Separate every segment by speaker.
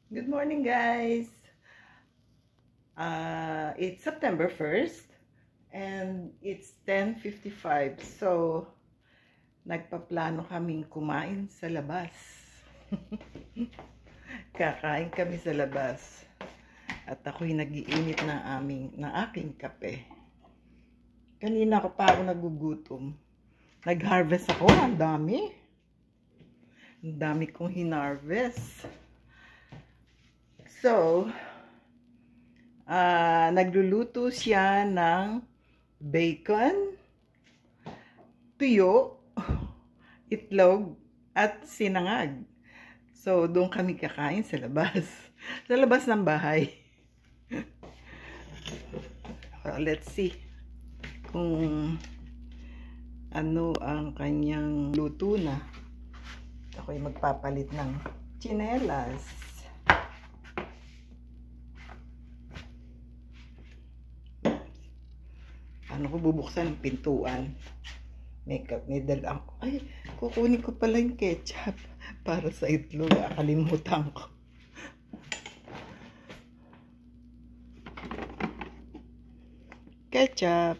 Speaker 1: Good morning, guys. It's September 1st and it's 10:55. So, nagpaplano kaming kumain sa labas. Kakain kami sa labas. At ako'y nag-iinit ng aking kape. Kanina ko pa ako nagugutom. Nag-harvest ako. Ang dami. Ang dami kong hinarvest. So, nagluluto siya ng bacon, tuyo, itlog, at sinangag. So, doon kami kakain sa labas. Sa labas ng bahay. Let's see kung ano ang kanyang luto na. Ako'y magpapalit ng tsinelas. Ano ko bubuksan ng pintuan. May dala ako. Ay, kukunin ko pala yung ketchup para sa itlog. Kalimutan ko. Ketchup.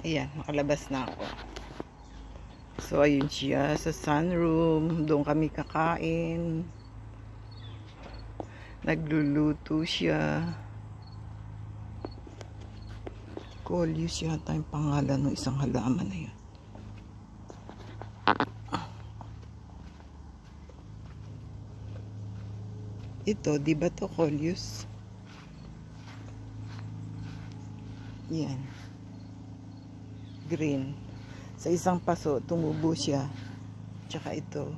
Speaker 1: Ayan, makalabas na ako. So, ayun siya sa sunroom. Doon kami kakain. Nagluluto siya. Coleus yata yung pangalan ng isang halaman na yun. Ito, di ba to Coleus? Yan. Green. Sa isang paso, tumubo siya. Tsaka ito.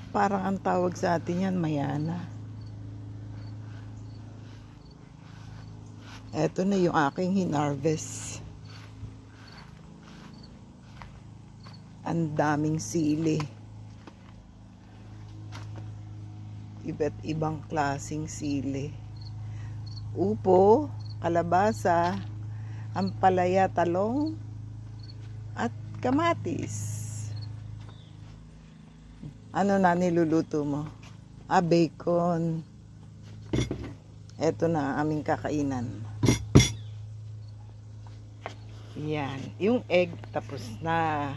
Speaker 1: Parang ang tawag sa atin yan, mayana. Eto na yung aking hinarvest. Ang daming sili. Iba't ibang klaseng sili. Upo, kalabasa, ampalaya, talong, at kamatis. Ano na niluluto mo? Bacon. Ito na aming kakainan. Yan. Yung egg tapos na.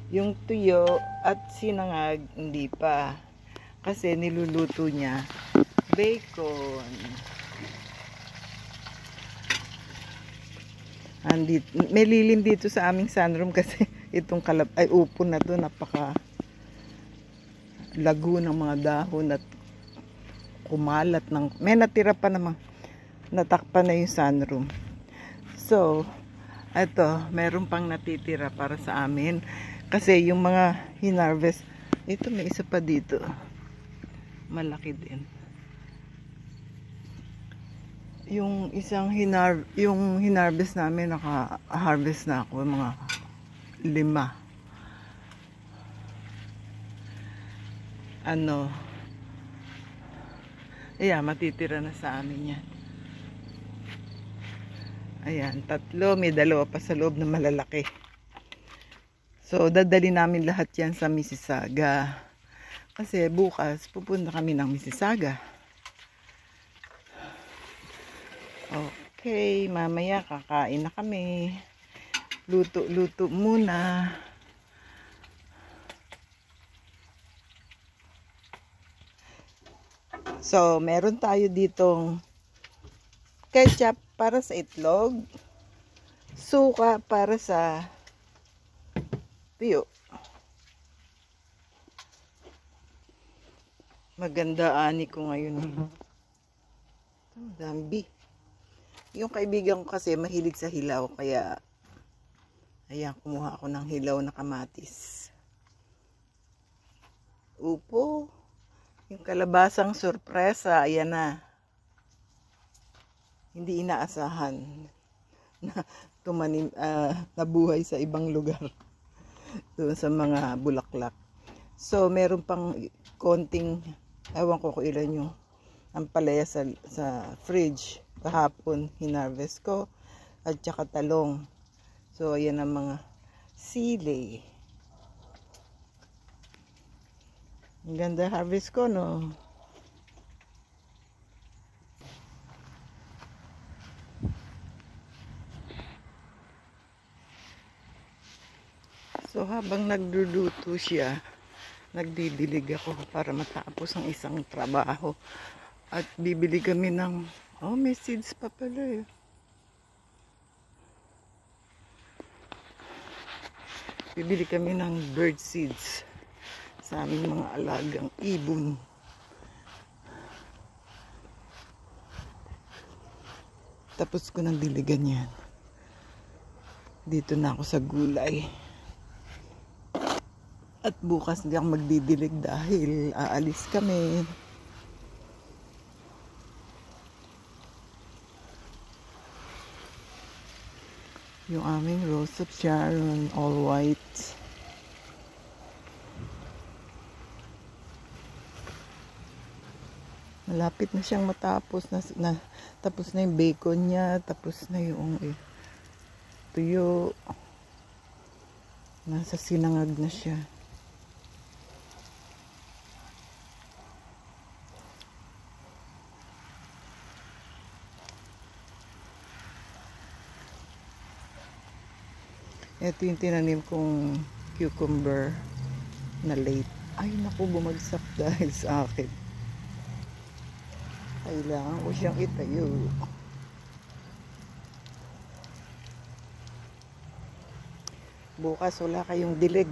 Speaker 1: Yung tuyo at sinangag hindi pa. Kasi niluluto niya bacon. May lilim dito sa aming sunroom kasi itong upo na to napaka lago ng mga dahon at kumalat ng may natira pa namang natakpan na yung sunroom. So ito meron pang natitira para sa amin kasi yung mga hinarvest ito may isa pa dito malaki din. Yung isang hinarvest namin, naka-harvest na ako, mga 5. Ayan, matitira na sa amin yan. Ayan, 3, may 2 pa sa loob na malalaki. So, dadali namin lahat yan sa Mississauga. Kasi bukas, pupunta kami ng Mississauga. Okay, mamaya kakain na kami. Luto-luto muna. So, meron tayo ditong ketchup para sa itlog. Suka para sa tuyo. Maganda ani ko ngayon. Dambi. Yung kaibigan ko kasi mahilig sa hilaw, kaya ayan, kumuha ako ng hilaw na kamatis. Upo, yung kalabasang sorpresa, ayan na. Hindi inaasahan na nabuhay sa ibang lugar. Doon sa mga bulaklak. So, meron pang konting, ewan ko kung ilan yung ampalaya sa fridge. Kahapon hinarvest ko. at saka talong. So ayan ang mga sili. Ang ganda harvest ko, no? So habang nagluluto siya, nagdidilig ako para matapos ang isang trabaho. At bibili kami ng, oh, may seeds pa pala eh. Bibili kami ng bird seeds sa aming mga alagang ibon. Tapos ko nang diligan yan. Dito na ako sa gulay. At bukas hindi ako magdidilig dahil aalis kami. Yung aming Rose of Sharon, all white. Malapit na siyang matapos. Tapos na yung bacon niya. Tapos na yung tuyo. Nasa sinangag na siya. Ito yung tinanim kong cucumber na late. Ay naku, bumagsak dahil sa akin. Kailangan ko siyang itayo. Bukas wala kayong dilig.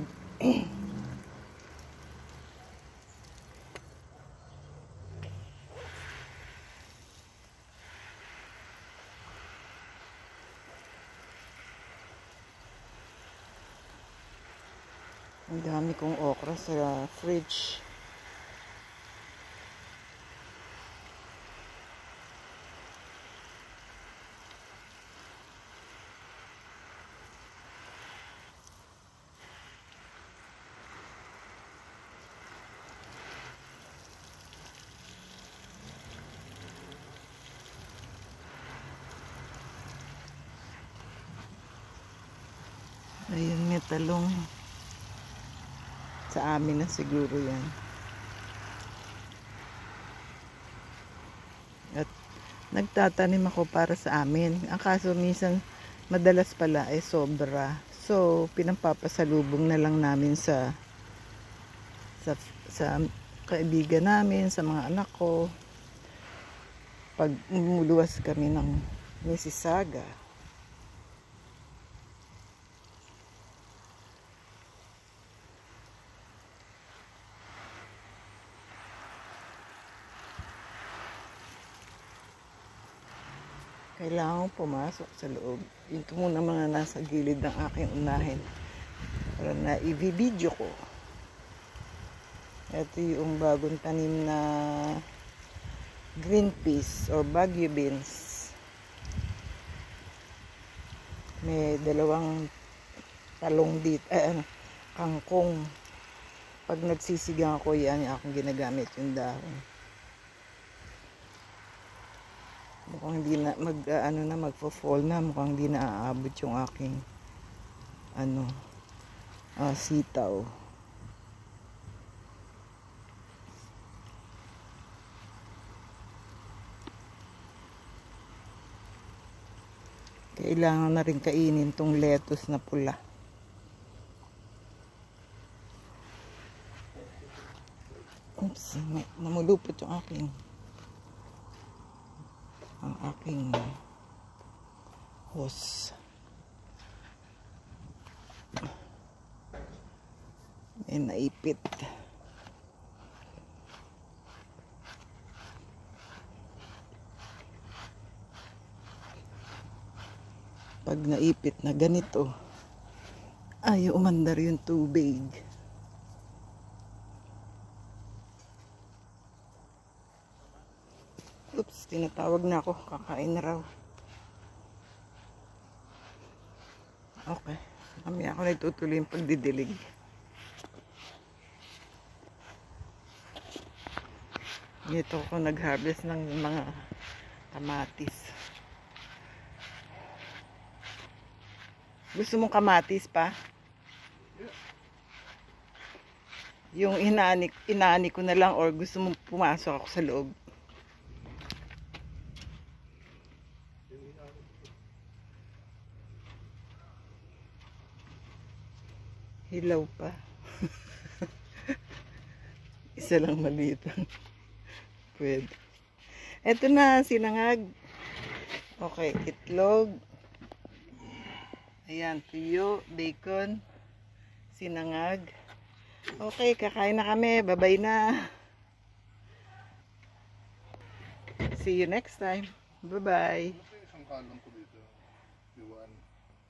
Speaker 1: Ang dami kong okra sa fridge. Ayun, may talong. Sa amin na siguro yan. At nagtatanim ako para sa amin. Ang kaso minsan madalas pala ay sobra. So pinampapasalubong na lang namin sa kaibigan namin, sa mga anak ko. Pag umuluwas kami ng Mississauga. Kailangan pumasok sa loob. Ito muna mga nasa gilid ng aking unahin para na i-video ko. Ito yung bagong tanim na green peas or Baguio beans. May dalawang talong dito, kangkong. Pag nagsisigang ako, yan yung akong ginagamit yung dahon. Mukhang hindi na magfo-fall na, mukhang hindi na aabot yung aking sitaw. Kailangan na rin kainin tong lettuce na pula. Oops, namulupot yung aking hose. May naipit. Pag naipit na ganito, ayaw umandar yung tubig. Oops, tinatawag na ako. Kakain na raw. Okay. Mamaya ako nagtutuloy yung pagdidilig. Dito ako nag-harvest ng mga kamatis. Gusto mong kamatis pa? Yung inaani ko na lang or gusto mong pumasok ako sa loob? Hilaw pa. Isa lang maliit lang. Pwede. Eto na, sinangag. Okay, itlog. Ayan, tuyo, bacon, sinangag. Okay, kakain na kami. Bye-bye na. See you next time. Bye-bye.
Speaker 2: Isang kalong ko dito. Iwan.